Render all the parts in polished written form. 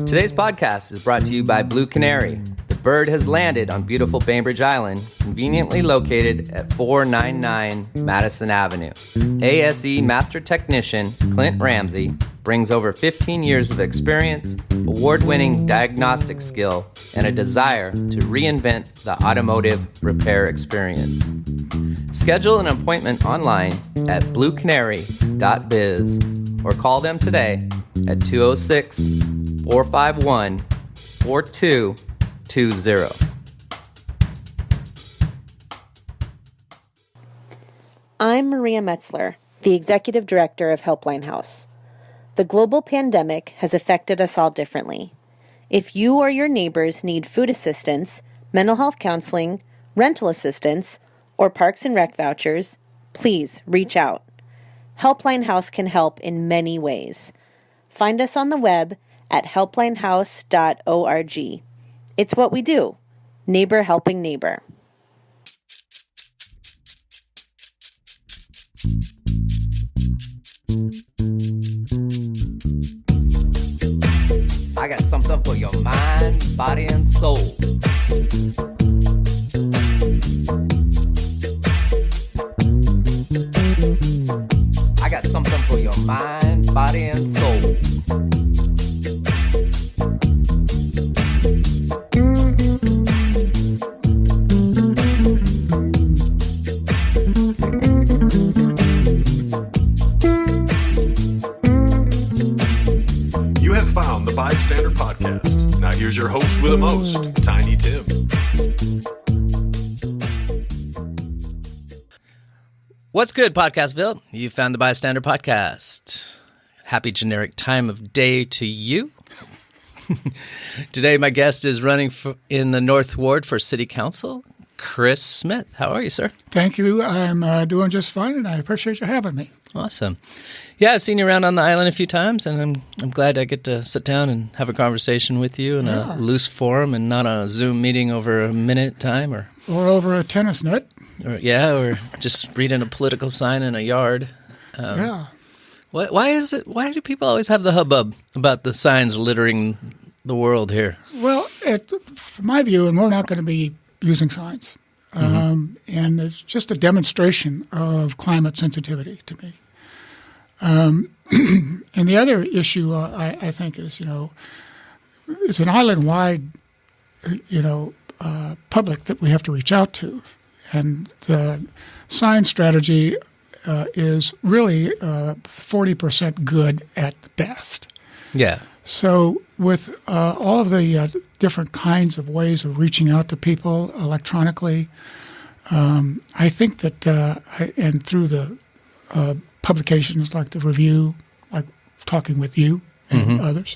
Today's podcast is brought to you by Blue Canary. The bird has landed on beautiful Bainbridge Island, conveniently located at 499 Madison Avenue. ASE Master Technician Clint Ramsey brings over 15 years of experience, award-winning diagnostic skill, and a desire to reinvent the automotive repair experience. Schedule an appointment online at bluecanary.biz or call them today at 206-451-4220. I'm Maria Metzler, the Executive Director of Helpline House. The global pandemic has affected us all differently. If you or your neighbors need food assistance, mental health counseling, rental assistance, or Parks and Rec vouchers, please reach out. Helpline House can help in many ways. Find us on the web at helplinehouse.org. It's what we do. Neighbor helping neighbor. I got something for your mind, body, and soul. I got something for your mind, body, and soul. You have found the B.I.STANDER Podcast. Now here's your host with the most, Tiny Tim. What's good, Podcastville? You found the B.I.STANDER Podcast. Happy generic time of day to you. Today, my guest is running in the North Ward for City Council, Chris Smith. How are you, sir? Thank you. I'm doing just fine, and I appreciate you having me. Awesome. Yeah, I've seen you around on the island a few times, and I'm glad I get to sit down and have a conversation with you in a loose forum and not on a Zoom meeting over a minute time or over a tennis net. Or just reading a political sign in a yard. Why do people always have the hubbub about the signs littering the world here? Well, from my view, and we're not going to be using signs, and it's just a demonstration of climate sensitivity to me. And the other issue I think is, it's an island-wide, public that we have to reach out to. And the sign strategy is really 40% good at best. Yeah. So with all of the different kinds of ways of reaching out to people electronically, I think that, and through the publications like the Review, like talking with you and others,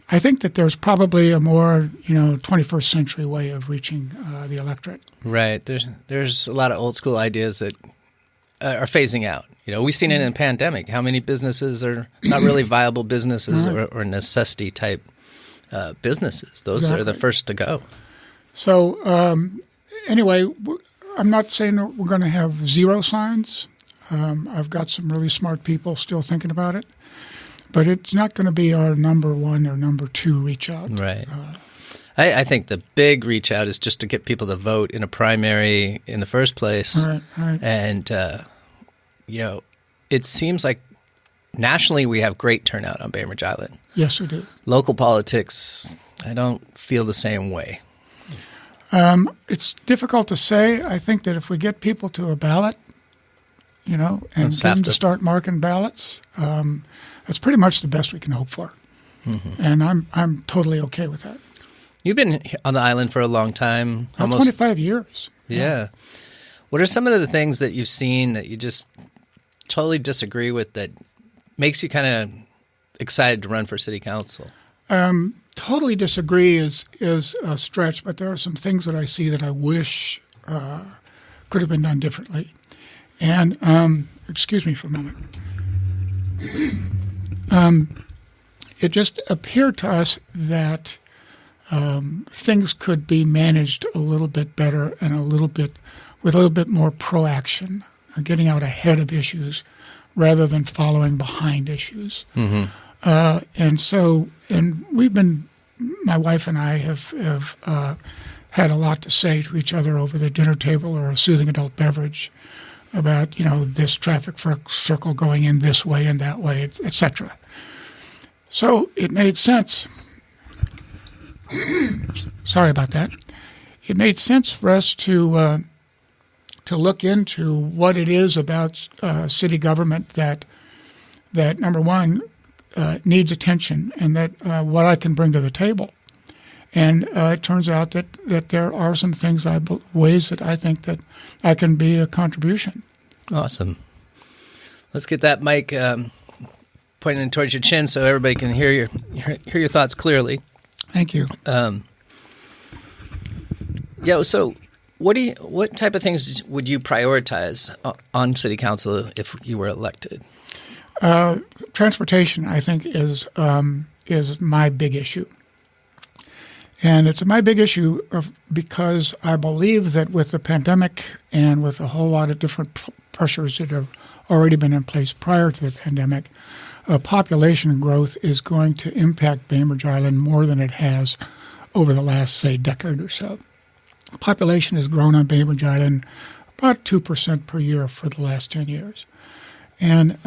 I think that there's probably a more, 21st century way of reaching the electorate. Right. There's a lot of old school ideas that are phasing out. We've seen it in the pandemic. How many businesses are not really viable businesses or necessity type businesses? Those are the first to go. So anyway, I'm not saying that we're going to have zero signs. I've got some really smart people still thinking about it. But it's not going to be our number one or number two reach out. Right. I think the big reach out is just to get people to vote in a primary in the first place. Right. And, it seems like nationally we have great turnout on Bainbridge Island. Yes, we do. Local politics, I don't feel the same way. It's difficult to say. I think that if we get people to a ballot, and get them to start marking ballots, that's pretty much the best we can hope for. Mm-hmm. And I'm totally okay with that. You've been on the island for a long time. Almost 25 years. Yeah. What are some of the things that you've seen that you just totally disagree with that makes you kind of excited to run for city council? Totally disagree is a stretch, but there are some things that I see that I wish could have been done differently. And excuse me for a moment. It just appeared to us that things could be managed a little bit better and with a little bit more proaction, getting out ahead of issues rather than following behind issues. Mm-hmm. And so my wife and I have had a lot to say to each other over the dinner table or a soothing adult beverage about, this traffic circle going in this way and that way, etc. So it made sense. Sorry about that. It made sense for us to look into what it is about city government that number one needs attention, and that what I can bring to the table. And it turns out that there are some ways that I think that I can be a contribution. Awesome. Let's get that mic pointing towards your chin so everybody can hear your thoughts clearly. Thank you. So what type of things would you prioritize on City Council if you were elected? Transportation, I think, is my big issue. And it's my big issue because I believe that with the pandemic and with a whole lot of different pressures that have already been in place prior to the pandemic, population growth is going to impact Bainbridge Island more than it has over the last, say, decade or so. Population has grown on Bainbridge Island about 2% per year for the last 10 years. And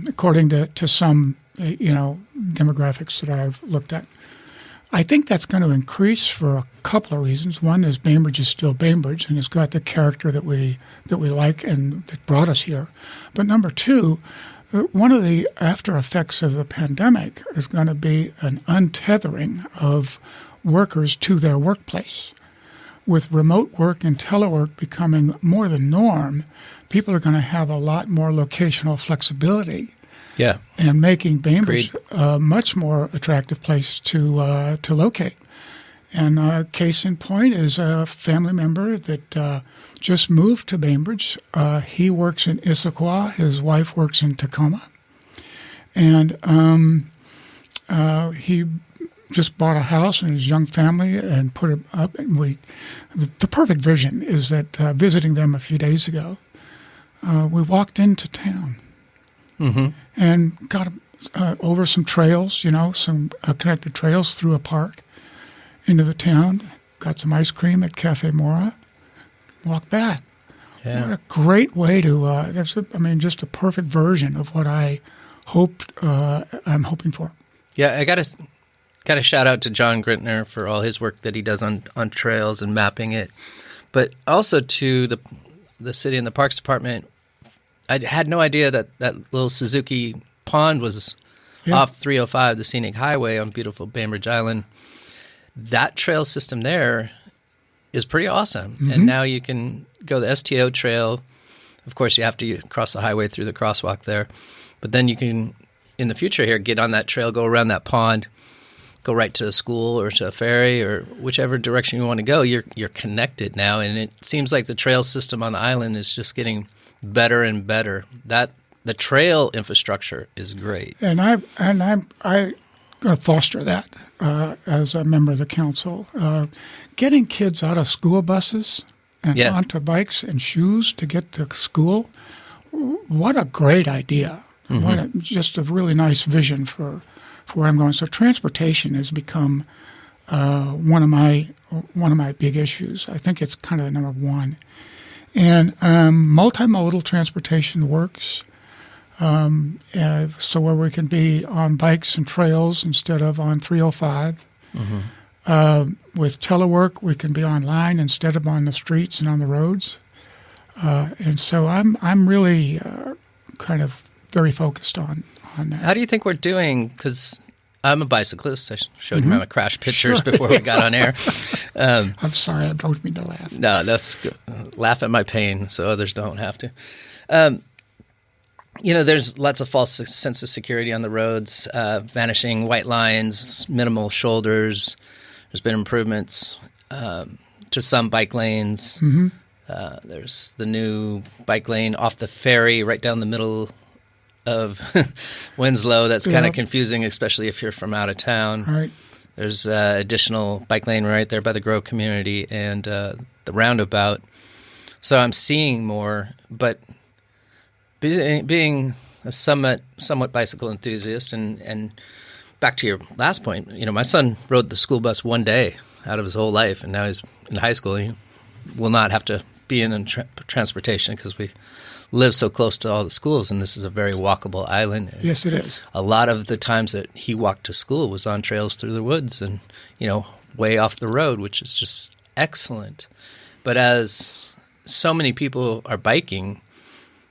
according to some, demographics that I've looked at, I think that's going to increase for a couple of reasons. One is Bainbridge is still Bainbridge, and it's got the character that we like and that brought us here. But number two, one of the after effects of the pandemic is going to be an untethering of workers to their workplace. With remote work and telework becoming more the norm, people are going to have a lot more locational flexibility. Yeah, and making Bainbridge a much more attractive place to locate. And case in point is a family member that just moved to Bainbridge. He works in Issaquah. His wife works in Tacoma. And he just bought a house and his young family and put it up. And the perfect vision is that visiting them a few days ago, we walked into town. Mm-hmm. And got over some trails, some connected trails through a park into the town, got some ice cream at Cafe Mora, walked back. Yeah. What a great way to, just a perfect version of what I'm hoping for. Yeah, I got to shout out to John Grintner for all his work that he does on trails and mapping it, but also to the city and the Parks Department. I had no idea that little Suzuki Pond was off 305, the scenic highway on beautiful Bainbridge Island. That trail system there is pretty awesome. Mm-hmm. And now you can go the STO trail. Of course, you have to cross the highway through the crosswalk there. But then you can, in the future here, get on that trail, go around that pond, go right to a school or to a ferry or whichever direction you want to go. You're connected now. And it seems like the trail system on the island is just getting better and better. The trail infrastructure is great, and I'm going to foster that as a member of the council. Getting kids out of school buses and onto bikes and shoes to get to school. What a great idea! Mm-hmm. Just a really nice vision for where I'm going. So transportation has become one of my big issues. I think it's kind of number one. And multimodal transportation works, so where we can be on bikes and trails instead of on 305. Mm-hmm. With telework, we can be online instead of on the streets and on the roads. And so I'm really kind of very focused on that. How do you think we're doing? Because I'm a bicyclist. I showed you my crash pictures before we got on air. I'm sorry, I don't mean to laugh. No, laugh at my pain so others don't have to. There's lots of false sense of security on the roads, vanishing white lines, minimal shoulders. There's been improvements to some bike lanes. Mm-hmm. There's the new bike lane off the ferry right down the middle of Winslow. That's kind of confusing, especially if you're from out of town. Right. There's additional bike lane right there by the Grove community and the roundabout. So I'm seeing more, but being a somewhat bicycle enthusiast and back to your last point, my son rode the school bus one day out of his whole life, and now he's in high school. He will not have to be in transportation because we live so close to all the schools, and this is a very walkable island. Yes, it is. A lot of the times that he walked to school was on trails through the woods and, way off the road, which is just excellent. But as so many people are biking,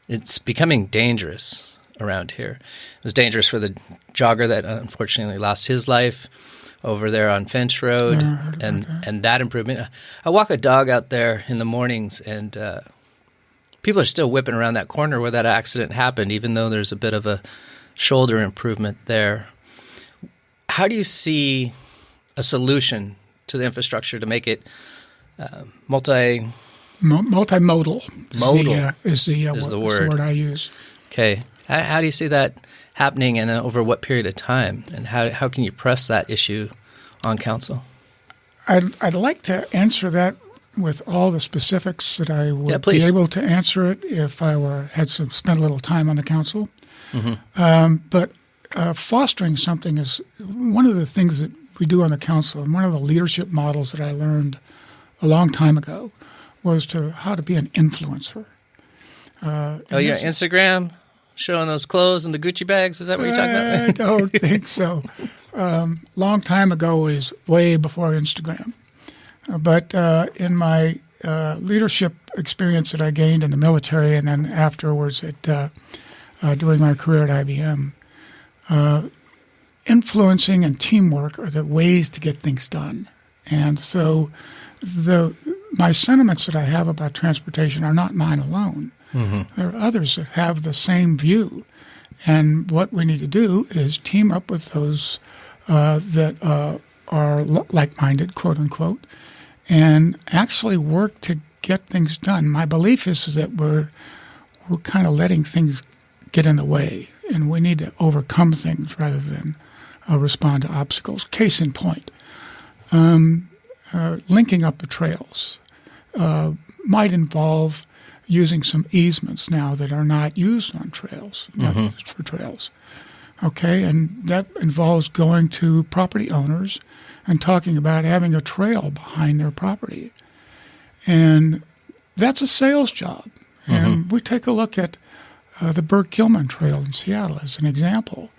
it's becoming dangerous around here. It was dangerous for the jogger that unfortunately lost his life over there on Finch Road, and that improvement. I walk a dog out there in the mornings, and people are still whipping around that corner where that accident happened, even though there's a bit of a shoulder improvement there. How do you see a solution to the infrastructure to make it multimodal? Modal is the word I use. Okay. How do you see that happening, and over what period of time? And how can you press that issue on council? I'd like to answer that with all the specifics that I would be able to answer it if I spent a little time on the council. Mm-hmm. But fostering something is one of the things that we do on the council, and one of the leadership models that I learned a long time ago was how to be an influencer. Instagram? Showing those clothes and the Gucci bags? Is that what you're talking about? I don't think so. Long time ago is way before Instagram. But in my leadership experience that I gained in the military and then afterwards during my career at IBM, influencing and teamwork are the ways to get things done. And so my sentiments that I have about transportation are not mine alone. Mm-hmm. There are others that have the same view. And what we need to do is team up with those that are like-minded, quote unquote, and actually work to get things done. My belief is that we're kind of letting things get in the way, and we need to overcome things rather than respond to obstacles. Case in point, linking up the trails might involve using some easements now that are not used on trails, not used for trails. Okay, and that involves going to property owners and talking about having a trail behind their property. And that's a sales job. And we take a look at the Burke-Gilman Trail in Seattle as an example.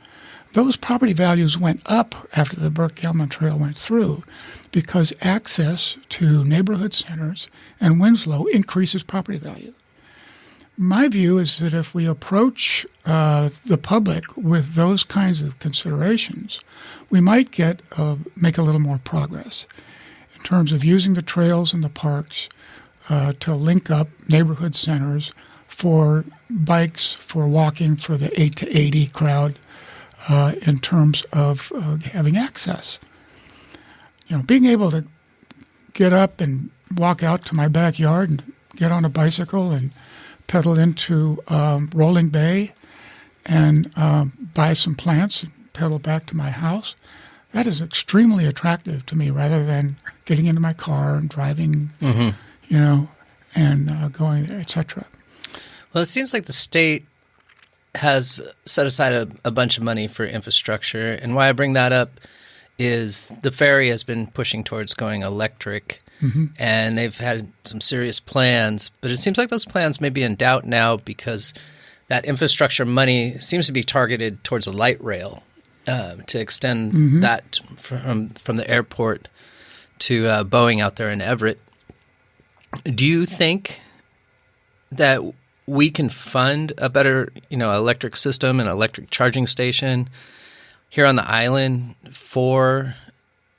Those property values went up after the Burke-Gilman Trail went through because access to neighborhood centers and Winslow increases property value. My view is that if we approach the public with those kinds of considerations, we might make a little more progress in terms of using the trails and the parks to link up neighborhood centers for bikes, for walking, for the 8 to 80 crowd in terms of having access. Being able to get up and walk out to my backyard and get on a bicycle and pedal into Rolling Bay and buy some plants and pedal back to my house, that is extremely attractive to me rather than getting into my car and driving, and going there, etc. Well, it seems like the state has set aside a bunch of money for infrastructure, and why I bring that up is the ferry has been pushing towards going electric, and they've had some serious plans, but it seems like those plans may be in doubt now because that infrastructure money seems to be targeted towards a light rail to extend that from the airport to Boeing out there in Everett. Do you think that we can fund a better, electric system and electric charging station here on the island for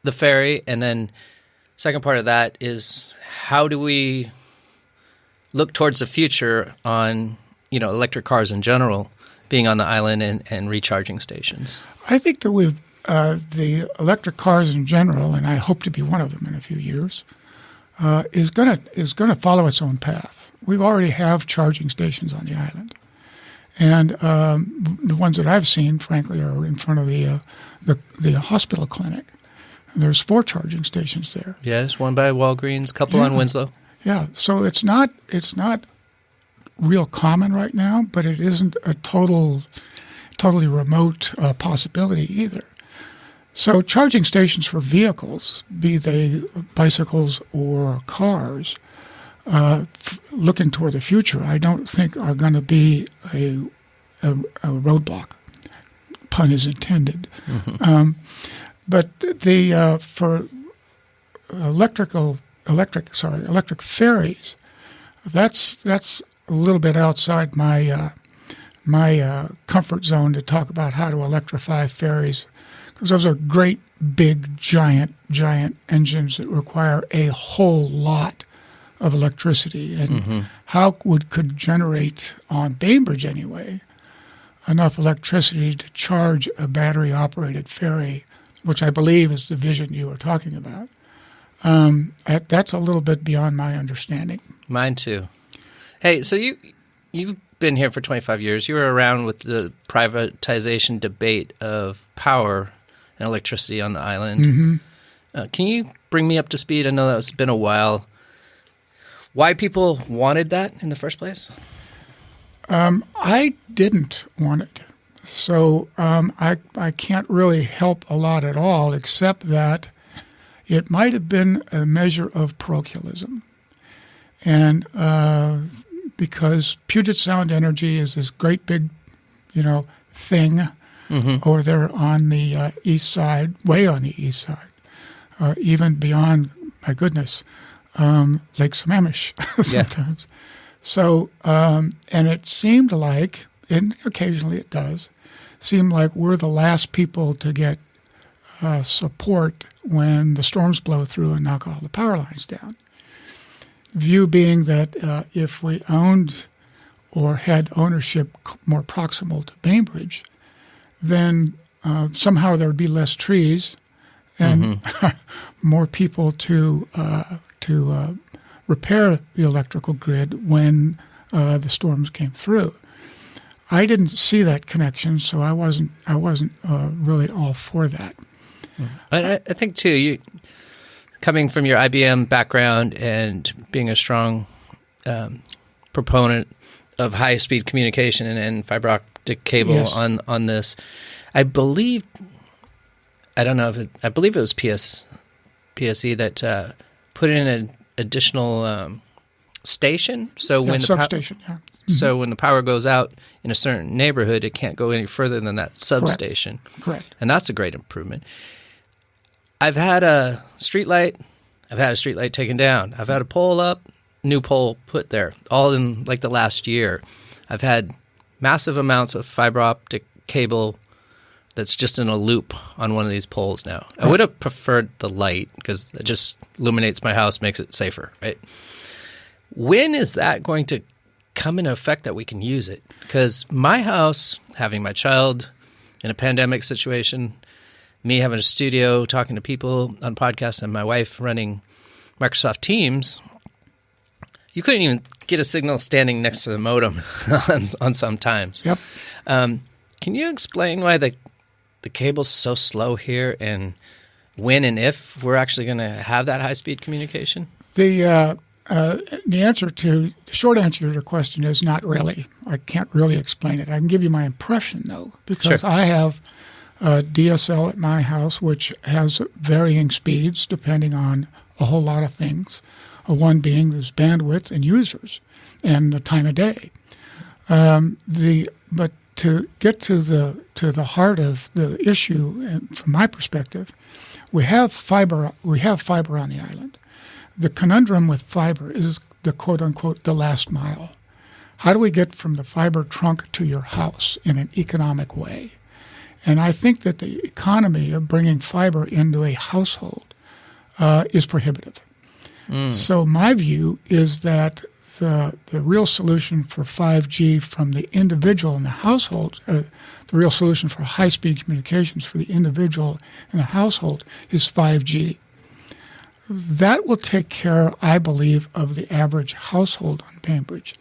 the ferry? And then second part of that is how do we look towards the future on, electric cars in general being on the island and recharging stations? I think that the electric cars in general, and I hope to be one of them in a few years, is going to follow its own path. We already have charging stations on the island, and the ones that I've seen, frankly, are in front of the hospital clinic. And there's 4 charging stations there. Yes, one by Walgreens, couple on Winslow. Yeah, so it's not real common right now, but it isn't a totally remote possibility either. So charging stations for vehicles, be they bicycles or cars, looking toward the future, I don't think are going to be a roadblock. Pun is intended. Mm-hmm. But for electric ferries, that's a little bit outside my comfort zone to talk about how to electrify ferries, because those are great, big, giant engines that require a whole lot of electricity. And how could generate, on Bainbridge anyway, enough electricity to charge a battery-operated ferry, which I believe is the vision you were talking about. That's a little bit beyond my understanding. Mine too. Hey, so you've been here for 25 years. You were around with the privatization debate of power and electricity on the island. Mm-hmm. Can you bring me up to speed? I know that's been a while. Why people wanted that in the first place? I didn't want it. So I can't really help a lot at all, except that it might have been a measure of parochialism. And because Puget Sound Energy is this great big, thing over there on the east side, way on the east side, even beyond, my goodness, Lake Sammamish sometimes. Yeah. So, and it seemed like, and occasionally it does, seem like we're the last people to get support when the storms blow through and knock all the power lines down. View being that if we owned or had ownership more proximal to Bainbridge, then somehow there would be less trees and more people to repair the electrical grid when the storms came through. I didn't see that connection, so I wasn't really all for that. I think too, you coming from your IBM background and being a strong proponent of high-speed communication and fiber optic cable on this, I believe it was PSE that put in an additional station. So when substation, So when the power goes out in a certain neighborhood, it can't go any further than that substation. Correct. And that's a great improvement. I've had a street light taken down. I've had a pole up, new pole put there, all in like the last year. I've had massive amounts of fiber optic cable that's just in a loop on one of these poles now. Right. I would have preferred the light because it just illuminates my house, makes it safer, right? When is that going to come into effect that we can use it? Because my house, having my child in a pandemic situation, me having a studio, talking to people on podcasts, and my wife running Microsoft Teams, you couldn't even get a signal standing next to the modem on some times. Yep. Can you explain why the cable's so slow here, and when and if we're actually going to have that high-speed communication? The short answer to your question is not really. I can't really explain it. I can give you my impression, though, because Sure. I have DSL at my house, which has varying speeds depending on a whole lot of things. One being there's bandwidth and users and the time of day. But to get to the heart of the issue, and from my perspective, we have fiber on the island. The conundrum with fiber is the quote-unquote the last mile. How do we get from the fiber trunk to your house in an economic way? And I think that the economy of bringing fiber into a household is prohibitive. So my view is that the real solution for 5G from the individual in the household, the real solution for high-speed communications for the individual in the household is 5G. That will take care, I believe, of the average household on Bainbridge.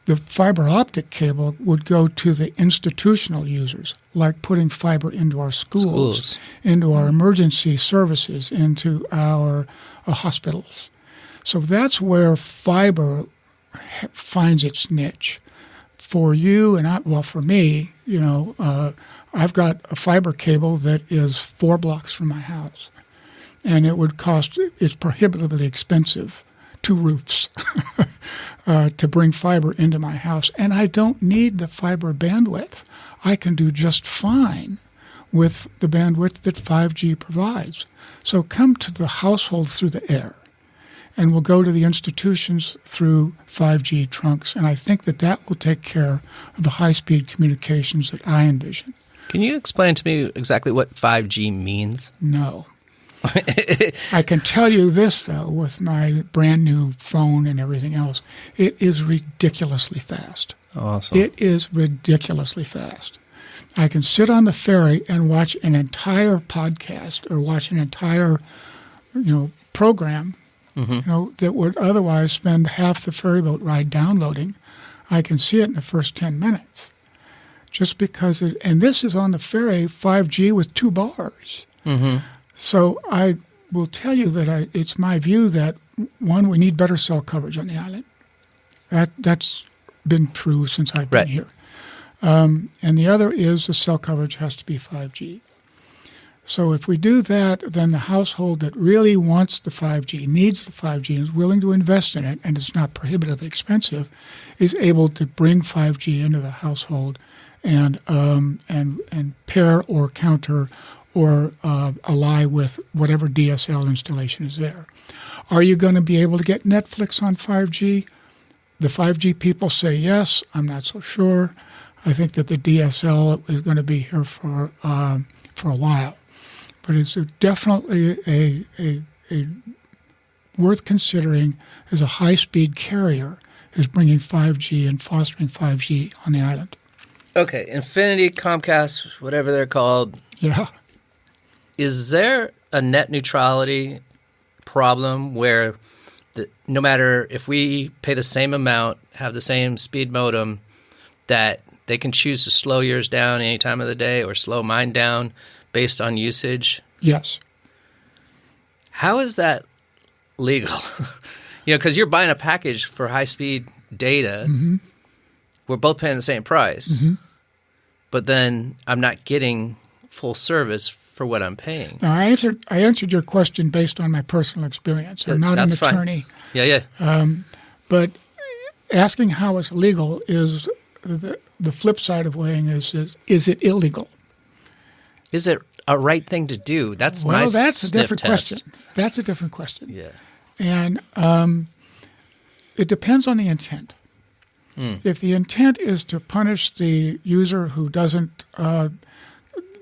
The fiber optic cable would go to the institutional users, like putting fiber into our schools. Into our emergency services, into our hospitals. So that's where fiber finds its niche. For you and for me, I've got a fiber cable that is 4 blocks from my house, and it's prohibitively expensive, 2 roofs, to bring fiber into my house. And I don't need the fiber bandwidth. I can do just fine with the bandwidth that 5G provides. So come to the household through the air, and we'll go to the institutions through 5G trunks. And I think that will take care of the high-speed communications that I envision. Can you explain to me exactly what 5G means? No. I can tell you this, though, with my brand new phone and everything else, it is ridiculously fast. Awesome. It is ridiculously fast. I can sit on the ferry and watch an entire podcast or watch an entire, program, that would otherwise spend half the ferryboat ride downloading. I can see it in the first 10 minutes. Just because and this is on the ferry, 5G with 2 bars. Mm-hmm. So I will tell you that it's my view that, one, we need better cell coverage on the island. That's been true since I've been here. And the other is the cell coverage has to be 5G. So if we do that, then the household that really wants the 5G, needs the 5G, and is willing to invest in it, and it's not prohibitively expensive, is able to bring 5G into the household and pair or counter or ally with whatever DSL installation is there. Are you going to be able to get Netflix on 5G? The 5G people say yes. I'm not so sure. I think that the DSL is going to be here for a while. But it's definitely a worth considering as a high-speed carrier is bringing 5G and fostering 5G on the island. Okay, Infinity, Comcast, whatever they're called. Yeah. Is there a net neutrality problem where no matter if we pay the same amount, have the same speed modem, that they can choose to slow yours down any time of the day or slow mine down based on usage? Yes. How is that legal? Because you're buying a package for high-speed data. Mm-hmm. We're both paying the same price. Mm-hmm. But then I'm not getting full service for what I'm paying. Now, I answered your question based on my personal experience. I'm not an attorney. Fine. Yeah. But asking how it's legal is the flip side of weighing is it illegal? Is it a right thing to do? That's my that's a different test. question. That's a different question. Yeah. And it depends on the intent. If the intent is to punish the user who doesn't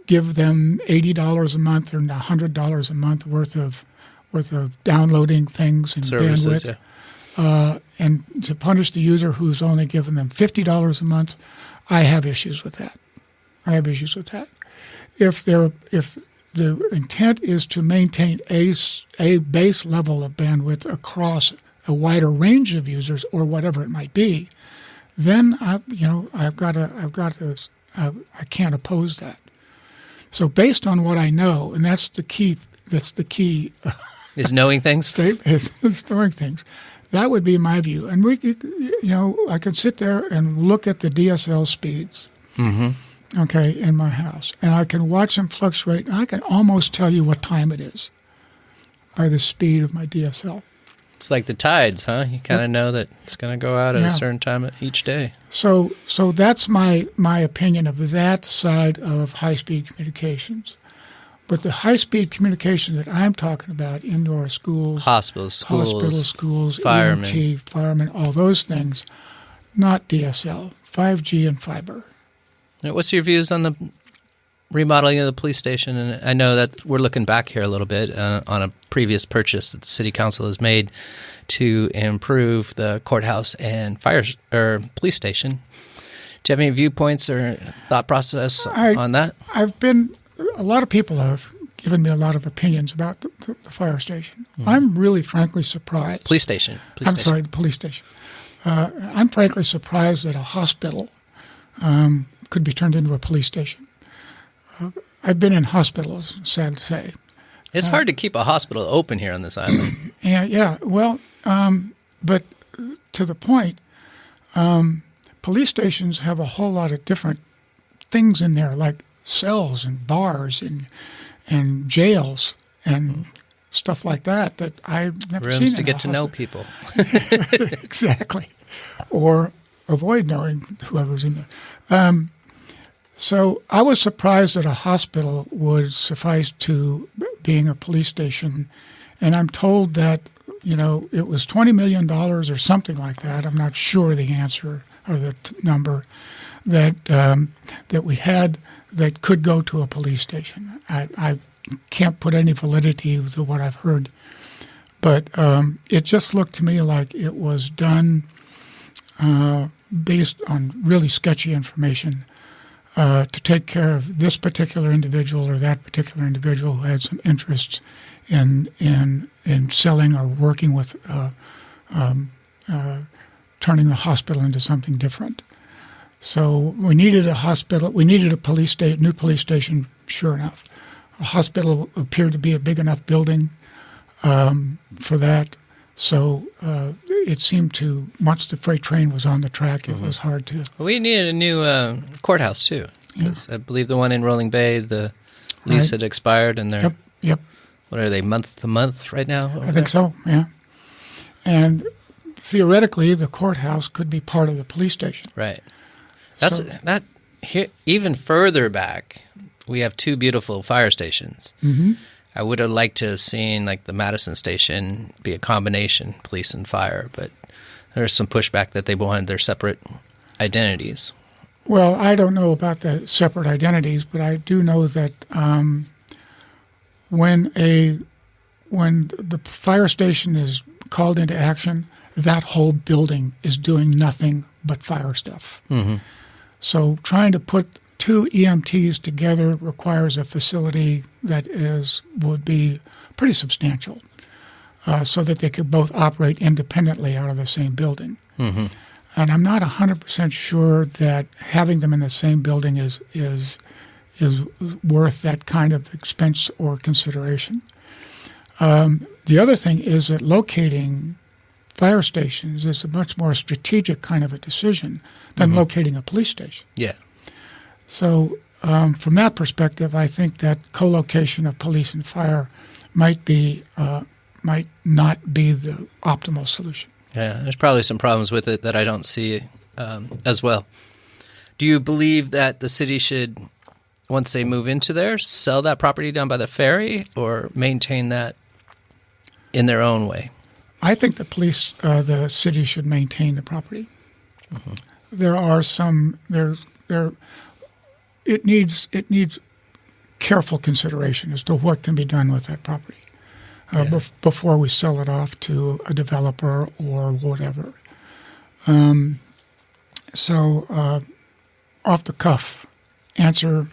give them $80 a month or $100 a month worth of downloading things and services, bandwidth, and to punish the user who's only given them $50 a month, I have issues with that. If the intent is to maintain a base level of bandwidth across a wider range of users or whatever it might be, then I can't oppose that. So based on what I know, and that's the key is knowing things. Is knowing things. That would be my view. And I could sit there and look at the DSL speeds. Mm-hmm. Okay, in my house, and I can watch them fluctuate. And I can almost tell you what time it is by the speed of my DSL. It's like the tides, huh? You kind of know that it's going to go out at a certain time each day. So that's my opinion of that side of high-speed communications. But the high-speed communication that I'm talking about, indoor schools, hospitals, schools, firemen. EMT, firemen, all those things, not DSL, 5G and fiber. What's your views on the remodeling of the police station? And I know that we're looking back here a little bit on a previous purchase that the City Council has made to improve the courthouse and police station. Do you have any viewpoints or thought process on that? A lot of people have given me a lot of opinions about the fire station. Mm-hmm. I'm really frankly surprised. Police station. Sorry, the police station. I'm frankly surprised that a hospital could be turned into a police station. I've been in hospitals, sad to say. It's hard to keep a hospital open here on this island. Yeah. Well, but to the point, police stations have a whole lot of different things in there, like cells and bars and jails and stuff like that I've never seen. Rooms to get to know people. Exactly. Or avoid knowing whoever's in there. So I was surprised that a hospital would suffice to being a police station. And I'm told that, it was $20 million or something like that. I'm not sure the answer or the number that we had that could go to a police station. I can't put any validity to what I've heard. But it just looked to me like it was done based on really sketchy information to take care of this particular individual or that particular individual who had some interests in selling or working with turning the hospital into something different. So we needed a hospital. We needed a new police station. Sure enough, a hospital appeared to be a big enough building for that. So it seemed to, once the freight train was on the track, it was hard to... We needed a new courthouse, too. Because I believe the one in Rolling Bay, the lease had expired, and they're... Yep. What are they, month to month right now? I think so, yeah. And theoretically, the courthouse could be part of the police station. Right. Even further back, we have two beautiful fire stations. Mm-hmm. I would have liked to have seen the Madison station be a combination, police and fire, but there's some pushback that they wanted their separate identities. Well, I don't know about the separate identities, but I do know that when the fire station is called into action, that whole building is doing nothing but fire stuff. Mm-hmm. So trying to put two EMTs together requires a facility that would be pretty substantial, so that they could both operate independently out of the same building. Mm-hmm. And I'm not 100% sure that having them in the same building is worth that kind of expense or consideration. The other thing is that locating fire stations is a much more strategic kind of a decision than locating a police station. Yeah. So from that perspective, I think that co-location of police and fire might not be the optimal solution. Yeah, there's probably some problems with it that I don't see as well. Do you believe that the city should, once they move into there, sell that property down by the ferry or maintain that in their own way? I think the city should maintain the property. Mm-hmm. There are some it needs careful consideration as to what can be done with that property before we sell it off to a developer or whatever. So off the cuff answer,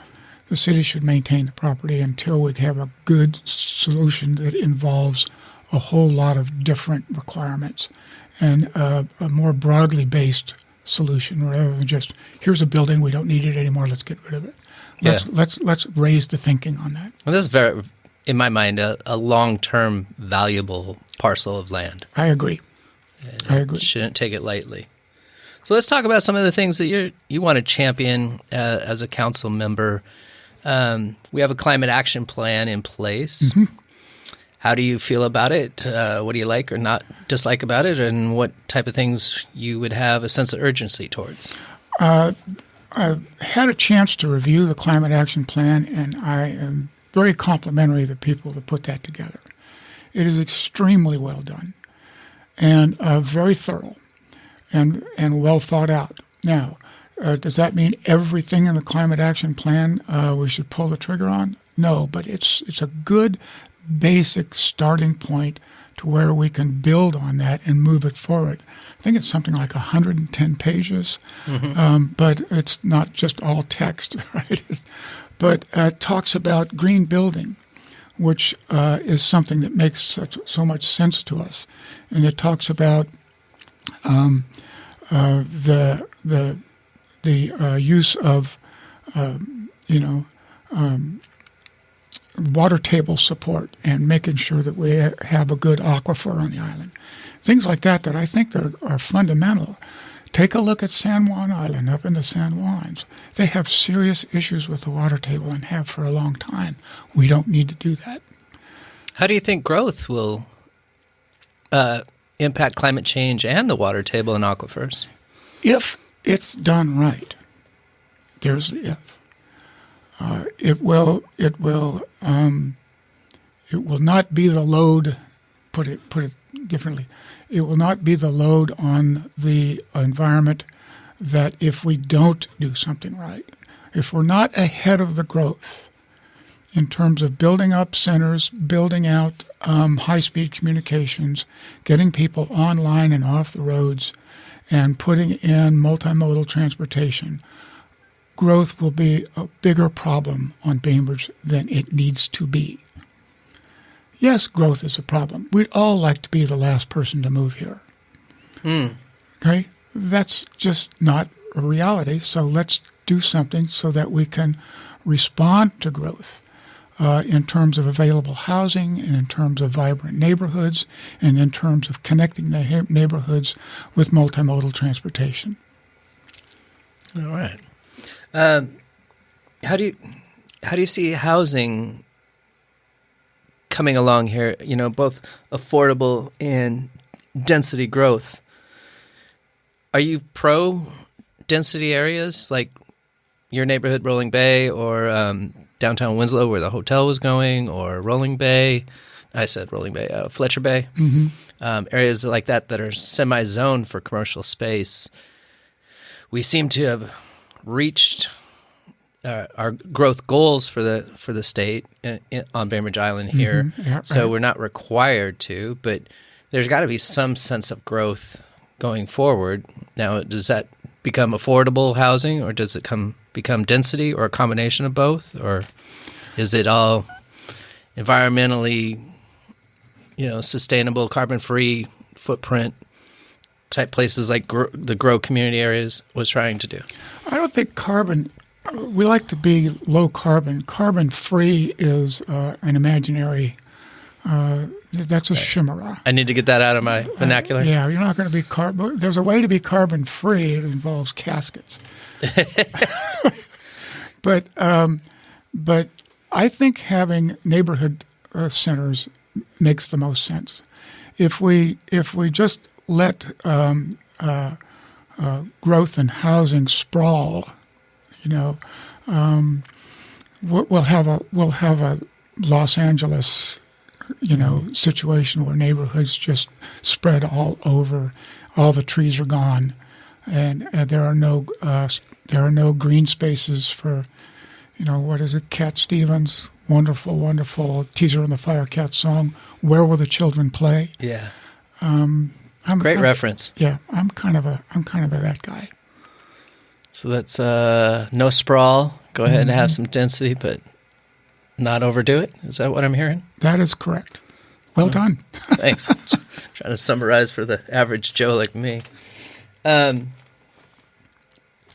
the city should maintain the property until we have a good solution that involves a whole lot of different requirements and a more broadly based solution rather than just, here's a building, we don't need it anymore, let's get rid of it. Let's raise the thinking on that. Well, this is very, in my mind, a long-term valuable parcel of land. I agree. I agree. Shouldn't take it lightly. So let's talk about some of the things that you want to champion as a council member. We have a climate action plan in place. Mm-hmm. How do you feel about it? What do you like or not dislike about it? And what type of things you would have a sense of urgency towards? I had a chance to review the climate action plan, and I am very complimentary of the people that put that together. It is extremely well done and very thorough and well thought out. Now, does that mean everything in the climate action plan we should pull the trigger on? No, but it's a good basic starting point to where we can build on that and move it forward. I think it's something like 110 pages, but it's not just all text, right? But it talks about green building, which is something that makes so much sense to us. And it talks about the use of, water table support and making sure that we have a good aquifer on the island. Things like that I think are fundamental Take a look at San Juan Island up in the San Juans. They have serious issues with the water table and have for a long time. We don't need to do that. How do you think growth will impact climate change and the water table and aquifers? If it's done right, there's the if. It will not be the load. Put it differently. It will not be the load on the environment that if we don't do something right, if we're not ahead of the growth in terms of building up centers, building out high-speed communications, getting people online and off the roads, and putting in multimodal transportation, growth will be a bigger problem on Bainbridge than it needs to be. Yes, growth is a problem. We'd all like to be the last person to move here. Okay? That's just not a reality, so let's do something so that we can respond to growth in terms of available housing and in terms of vibrant neighborhoods and in terms of connecting the neighborhoods with multimodal transportation. All right. How do you see housing coming along here? You know, both affordable and density growth. Are you pro density areas like your neighborhood, Rolling Bay, or downtown Winslow, where the hotel was going, or Rolling Bay? I said Rolling Bay, Fletcher Bay. Mm-hmm. Areas like that are semi-zoned for commercial space. We seem to have reached our growth goals for the state on Bainbridge Island here. Mm-hmm. Yeah, so we're not required to, but there's got to be some sense of growth going forward. Now, does that become affordable housing, or does it become density, or a combination of both, or is it all environmentally, sustainable, carbon-free footprint type places like the Grow community areas was trying to do? I don't think carbon. We like to be low carbon. Carbon-free is an imaginary. That's a chimera. I need to get that out of my vernacular. Yeah, you're not going to be carbon. There's a way to be carbon-free. It involves caskets. But I think having neighborhood centers makes the most sense. If we just let growth and housing sprawl, we'll have a Los Angeles, situation where neighborhoods just spread all over, all the trees are gone, and there are no green spaces for, what is it? Cat Stevens, wonderful Teaser on the Firecat song. Where will the children play? Yeah. Great reference. Yeah, I'm kind of that guy. So that's no sprawl. Go ahead and have some density, but not overdo it. Is that what I'm hearing? That is correct. Well done. Thanks. Trying to summarize for the average Joe like me.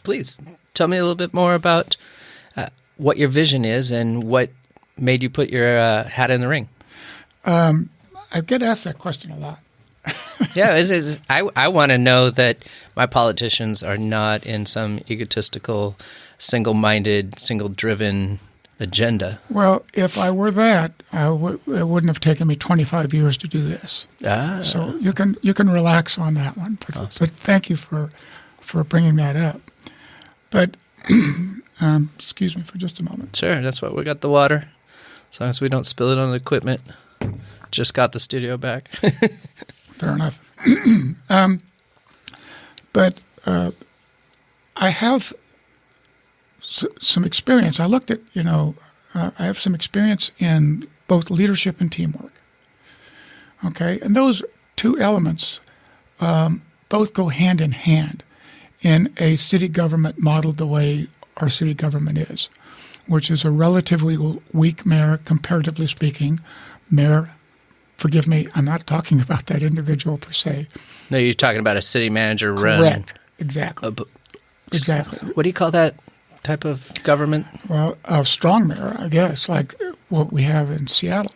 Please tell me a little bit more about what your vision is and what made you put your hat in the ring. I get asked that question a lot. Yeah, I want to know that my politicians are not in some egotistical, single-minded, single-driven agenda. Well, if I were that, it wouldn't have taken me 25 years to do this. So you can relax on that one. But, awesome. But thank you for bringing that up. But excuse me for just a moment. Sure, that's why we got the water. As long as we don't spill it on the equipment. Just got the studio back. Fair enough. But I have some experience. I looked at, I have some experience in both leadership and teamwork. Okay? And those two elements both go hand in hand in a city government modeled the way our city government is, which is a relatively weak mayor, comparatively speaking. Mayor, forgive me, I'm not talking about that individual per se. No, you're talking about a city manager run. Correct. Exactly. Exactly. What do you call that type of government? Well, a strong mayor, I guess, like what we have in Seattle.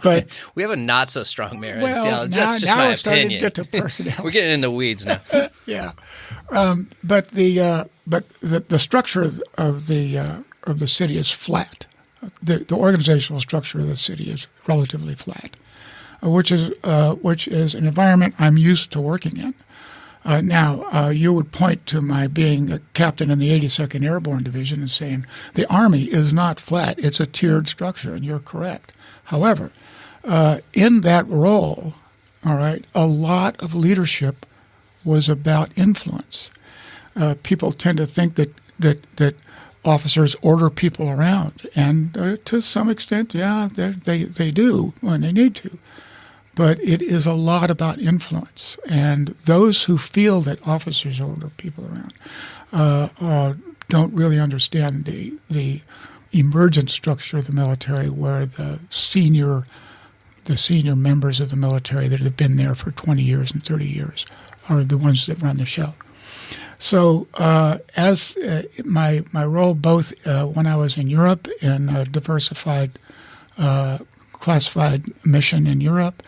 But we have a not so strong mayor in well, Seattle. now, That's just now my we're starting opinion. to get to personality. We're getting in the weeds now. Yeah, but the structure of the city is flat. The organizational structure of the city is relatively flat, which is an environment I'm used to working in. Now, you would point to my being a captain in the 82nd Airborne Division and saying the Army is not flat; it's a tiered structure, and you're correct. However, in that role, all right, a lot of leadership was about influence. People tend to think that officers order people around, and to some extent, yeah, they do when they need to. But it is a lot about influence, and those who feel that officers order people around don't really understand the emergent structure of the military, where the senior members of the military that have been there for 20 years and 30 years are the ones that run the show. So as my role both when I was in Europe in a diversified classified mission in Europe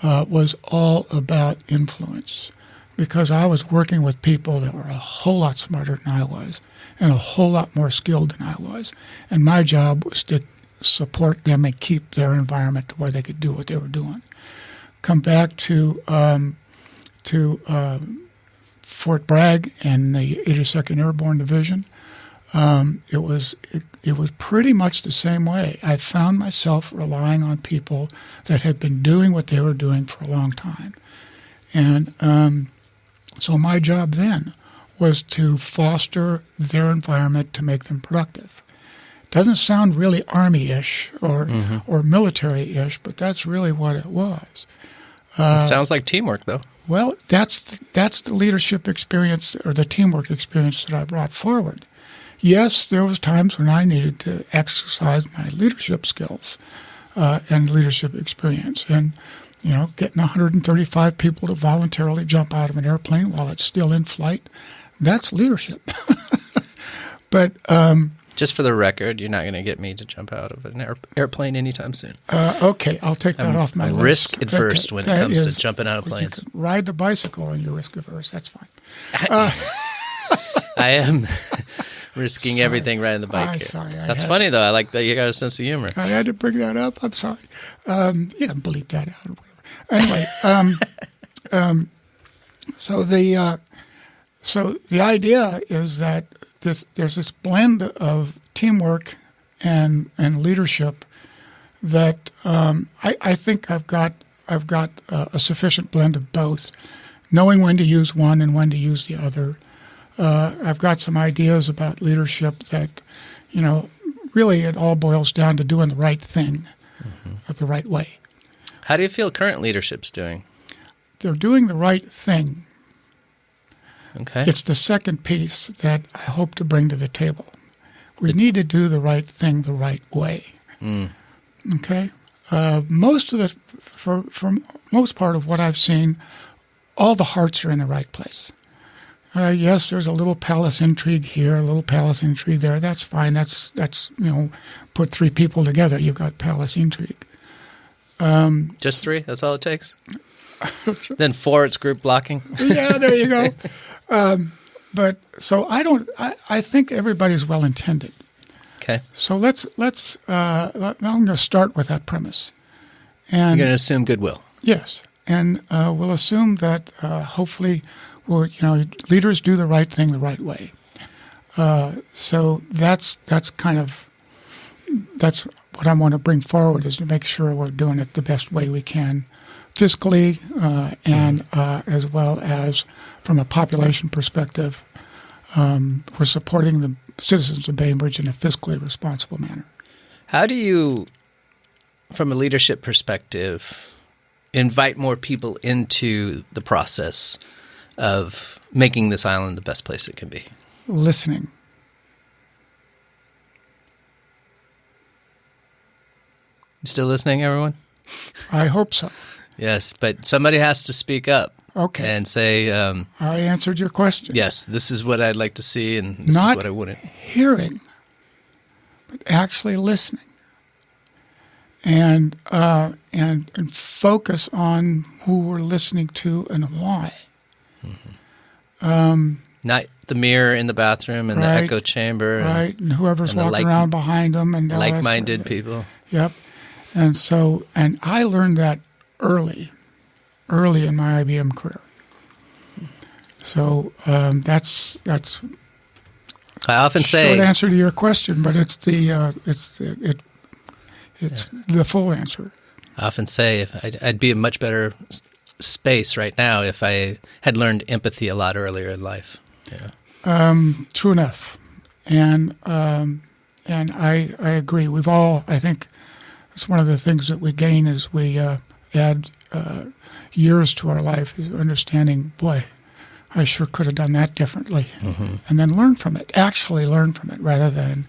was all about influence, because I was working with people that were a whole lot smarter than I was and a whole lot more skilled than I was. And my job was to support them and keep their environment to where they could do what they were doing. Come back to Fort Bragg and the 82nd Airborne Division. It was pretty much the same way. I found myself relying on people that had been doing what they were doing for a long time. And so my job then was to foster their environment to make them productive. It doesn't sound really Army-ish or military-ish, but that's really what it was. It sounds like teamwork, though. Well, that's the leadership experience or the teamwork experience that I brought forward. Yes, there was times when I needed to exercise my leadership skills and leadership experience. And, getting 135 people to voluntarily jump out of an airplane while it's still in flight, that's leadership. But just for the record, you're not going to get me to jump out of an airplane anytime soon. Okay, I'll take that off my list. Risk adverse when it comes to jumping out of planes. You can ride the bicycle and you're risk adverse. That's fine. I am risking everything riding the bike here. Sorry, That's funny, though. I like that you got a sense of humor. I had to bring that up. I'm sorry. You can bleep that out or whatever. Anyway, so the idea is that there's this blend of teamwork and leadership that I think I've got a sufficient blend of both, knowing when to use one and when to use the other. I've got some ideas about leadership that, really it all boils down to doing the right thing the right way. How do you feel current leadership's doing? They're doing the right thing. Okay. It's the second piece that I hope to bring to the table. We need to do the right thing the right way. Okay? Most of for most part of what I've seen, all the hearts are in the right place. Yes, there's a little palace intrigue here, a little palace intrigue there. That's fine. That's put three people together, you've got palace intrigue. Just three? That's all it takes? Then four, it's group blocking? Yeah, there you go. But so I think everybody's well-intended. Okay. So I'm going to start with that premise. And you're going to assume goodwill. Yes. And we'll assume that hopefully leaders do the right thing the right way. So that's what I want to bring forward, is to make sure we're doing it the best way we can, fiscally and as well as from a population perspective. We're supporting the citizens of Bainbridge in a fiscally responsible manner. How do you, from a leadership perspective, invite more people into the process of making this island the best place it can be? Listening. You still listening, everyone? I hope so. Yes, but somebody has to speak up. Okay. And say, I answered your question. Yes, this is what I'd like to see, and this Not is what I wouldn't. Hearing, but actually listening. and focus on who we're listening to and why. Not the mirror in the bathroom and the echo chamber. Right, and whoever's walking around behind them. And like-minded people. Yep. And I learned that early in my IBM career. So that's I often say short answer to your question, but it's the full answer. I often say I'd be a much better space right now if I had learned empathy a lot earlier in life. Yeah. True enough, and I agree. We've all, I think, it's one of the things that we gain as we add years to our life is understanding. Boy, I sure could have done that differently, and then learn from it. Actually, learn from it rather than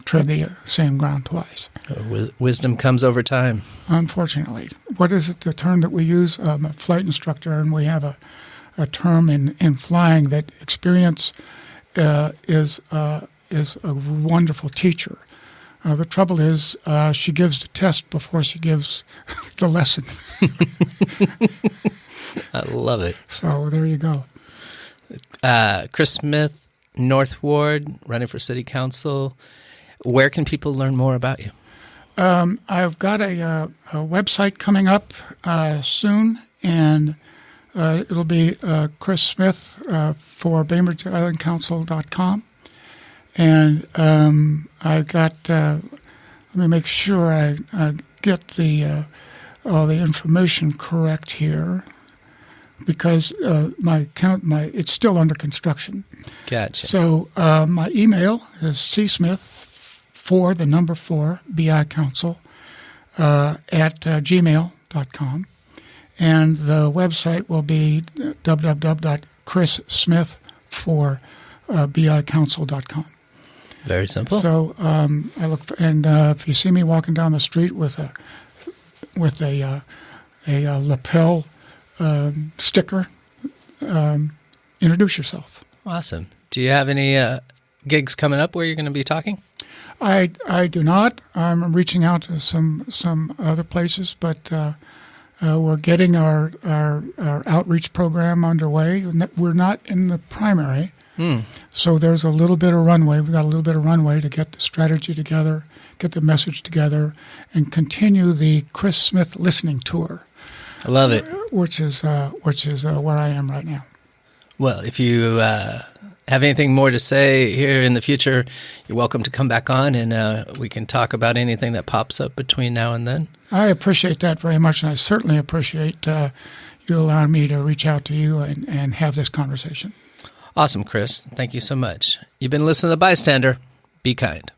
tread the same ground twice. Wisdom comes over time. Unfortunately, what is it? The term that we use? I'm a flight instructor, and we have a term in flying that experience is a wonderful teacher. The trouble is, she gives the test before she gives the lesson. I love it. So there you go. Chris Smith, North Ward, running for City Council. Where can people learn more about you? I've got a website coming up soon, and it'll be Chris Smith for BainbridgeIslandCouncil.com. And I've got, let me make sure I get all the information correct here, because it's still under construction. Gotcha. So my email is csmith4 BI-Council at gmail.com. And the website will be www.chrissmith4bicouncil.com. Very simple. So I look for, and if you see me walking down the street with a lapel sticker, introduce yourself. Awesome. Do you have any gigs coming up where you're going to be talking? I do not. I'm reaching out to some other places, but we're getting our outreach program underway. We're not in the primary, so there's a little bit of runway. We've got a little bit of runway to get the strategy together, get the message together, and continue the Chris Smith listening tour. I love it. Which is where I am right now. Well, if you have anything more to say here in the future, you're welcome to come back on, and we can talk about anything that pops up between now and then. I appreciate that very much, and I certainly appreciate you allowing me to reach out to you and have this conversation. Awesome, Chris. Thank you so much. You've been listening to The Bystander. Be kind.